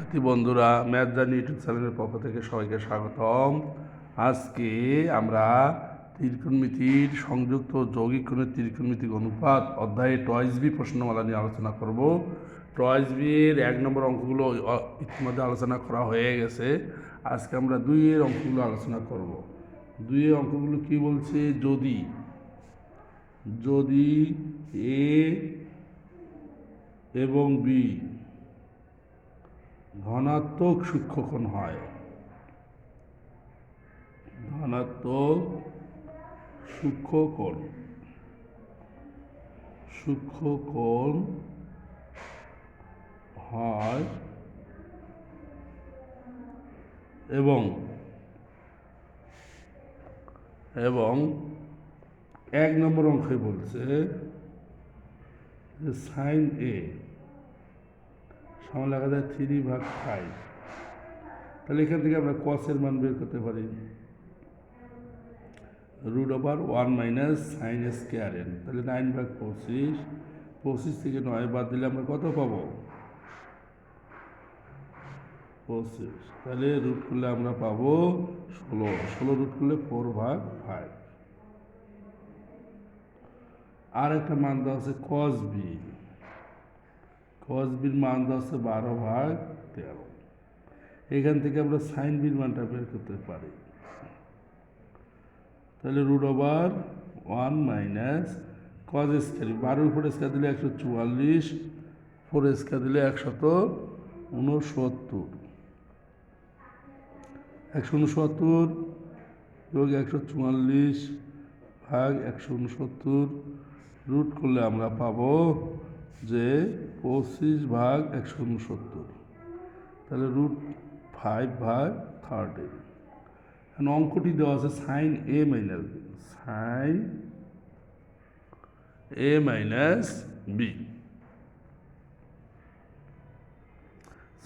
শিক্ষার্থী বন্ধুরা, math journey YouTube চ্যানেলের পক্ষ থেকে সবাইকে স্বাগতম। আজকে আমরা ত্রিকোণমিতির সংযুক্ত যৌগিক কোণের ত্রিকোণমিতিক অনুপাত অধ্যায়ে টয়েস বি প্রশ্নমালা নিয়ে আলোচনা করব। টয়েস বির 1 নম্বর অঙ্কগুলো ইতিমধ্যে আলোচনা করা হয়ে গেছে। আজকে আমরা 2 অঙ্কগুলো আলোচনা করব। 2 অঙ্কগুলো কি বলছে, যদি এ এবং বি ধনাত্মক সূক্ষ্মকোণ হয়, ধনাত্মক সূক্ষ্মকোণ হয় এবং 1 নম্বর অঙ্কে বলছে যে সাইন এ সমান লেখা যায় 3/5। তাহলে এখান থেকে আমরা কসের মান বের করতে পারি, √1 - sin a স্কয়ার n। তাহলে 9/25, 25 থেকে 9 বাদ দিলে আমরা কত পাবো? 25। তাহলে রুট করলে আমরা পাবো 16 রুট করলে 4/5। আর একটা মান দেওয়া আছে cos b, cos b মান দেওয়া আছে 12/13। এখান থেকে আমরা সাইন বির মানটা বের করতে পারি। তাহলে √1 - cos স্কয়ার, 12 উপরে স্কয়ার দিলে 144, 4 স্কয়ার দিলে 169, 169 যোগ 144 ভাগ 169 রুট করলে আমরা পাবো যে 25/169। তাহলে √5/13। অঙ্কটি দেওয়া আছে সাইন এ মাইনাস বি, সাইন এ মাইনাস বি।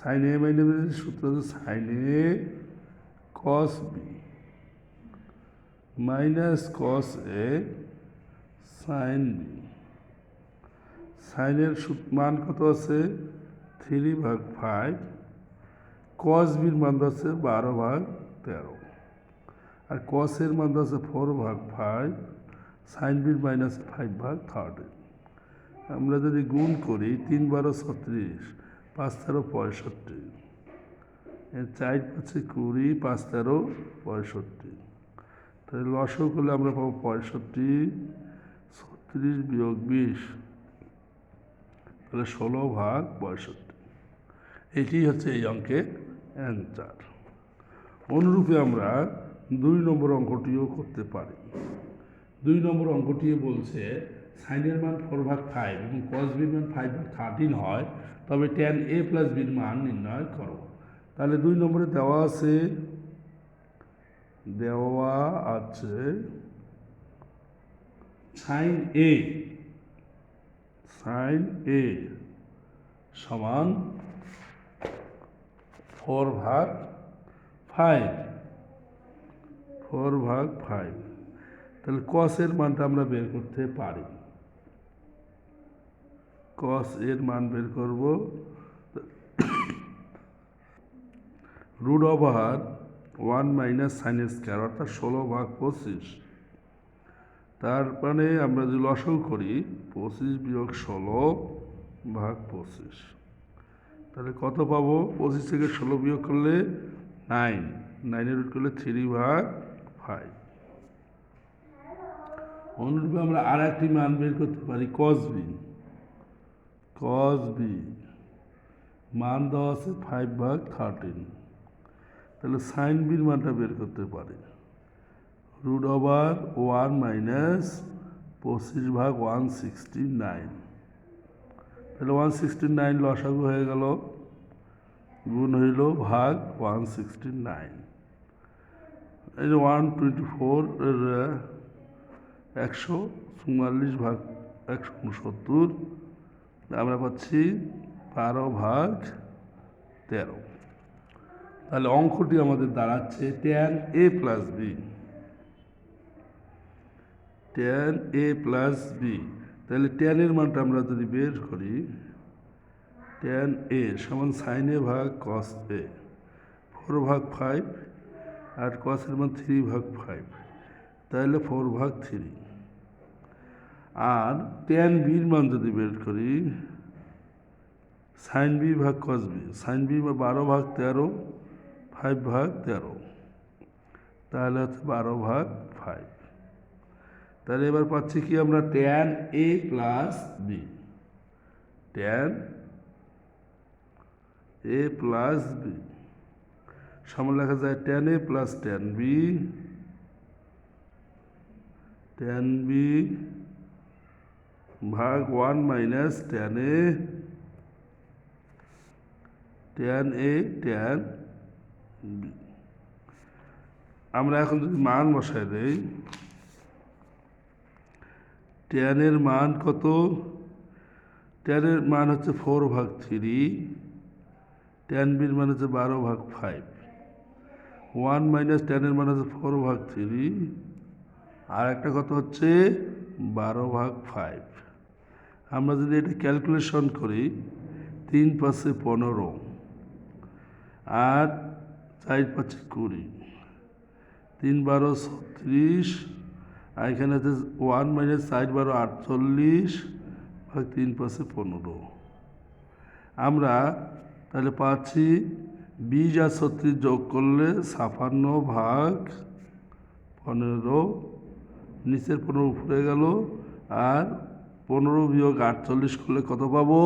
সাইন এ মাইনাস বি সূত্র হচ্ছে সাইন এ কস বি মাইনাস কস এ সাইন বি। সাইনের মান কত আছে? 3/5। কস বির মান আছে 12/13। আর কসের মান আছে 4/5, সাইন বির মাইনাস 5/13। আমরা যদি গুণ করি 3 × 12 = 36, 5 × 13 = 65, 4 × 5 = 20, 5 × 13 = 65। তাহলে লসাগু করলে আমরা পাবো 65, 36 - 20, তাহলে 16/65। এটি হচ্ছে এই অঙ্কের অ্যান্সার। অনুরূপে আমরা 2 নম্বর অঙ্কটিও করতে পারি। 2 নম্বর অঙ্কটি বলছে সাইনের মান 4/5 এবং কস বির মান 5/13 হয়, তবে tan a + বির মান নির্ণয় করো। তাহলে 2 নম্বরে দেওয়া আছে সাইন এ সমান 4/5। তাহলে কসের মানটা আমরা বের করতে পারি। কস এর মান বের করব, √1 - sin a স্কয়ার অর্থাৎ 16/25। তার মানে আমরা যদি লসাগু করি 25 - 16/25, তাহলে কত পাবো? 25 থেকে 16 বিয়োগ করলে 9, 9 রুট করলে 3/5। অনুরূপে আমরা আর একটি মান বের করতে পারি, cos b মান দেওয়া আছে 5/13। তাহলে সাইন বির মানটা বের করতে পারি, √1 - 25/169। তাহলে 169 লসাগু হয়ে গেল, গুণ হইল ভাগ 169। এই যে 124 এর 144/169, আমরা পাচ্ছি 12/13। তাহলে অঙ্কটি আমাদের দাঁড়াচ্ছে tan a + b, tan a + b। তাহলে tan এর মানটা আমরা যদি বের করি tan a সমান সাইন এ ভাগ কস এ, 4/5 আর কসের মান 3/5, তাহলে 4/3। আর tan বির মান যদি বের করি, সাইন বি ভাগ কস বি, সাইন বি 12/13, 5/13, তাহলে হচ্ছে 12/5। তাহলে এবার পাচ্ছি কি আমরা tan a প্লাস বি, tan a প্লাস বি সমান লেখা যায় tan a plus tan b, tan b ভাগ 1 minus tan a, tan a tan b। আমরা এখন যদি মান বসাই দেই, tan এর মান কত? tan এর মান হচ্ছে 4/3, tan বির মান হচ্ছে 12/5, 1 মাইনাস tan এর মান হচ্ছে 4/3, আর একটা কত হচ্ছে 12/5। আমরা যদি এটা ক্যালকুলেশন করি, 3 × 5 = 15 আর 4 × 5 = 20, 3 × 12 = 36, আর এখানে হচ্ছে 1 মাইনাস 4 × 12 = 48, ভাগ 3 × 5 = 15। আমরা তাহলে পাচ্ছি 20 আর 36 যোগ করলে 56/15, নিচের 15 উপরে গেল, আর 15 বিয়োগ 48 করলে কত পাবো?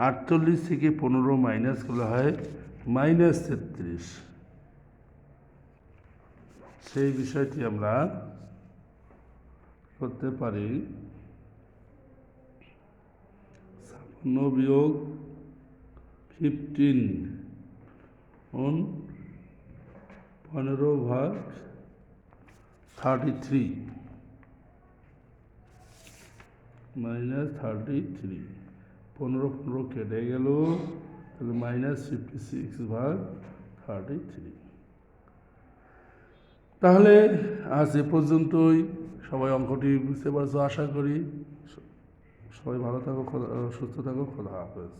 48 থেকে 15 মাইনাস করলে হয় -33। সেই বিষয়টি আমরা করতে পারি 56 বিয়োগ 15 অন 15/33 -33, 15 কেটে গেল, তাহলে -56/33। তাহলে আজ এ পর্যন্তই। সবাই অঙ্কটি বুঝতে পারছো আশা করি। সবাই ভালো থাকো, সুস্থ থাকো, খোদা হাফেজ।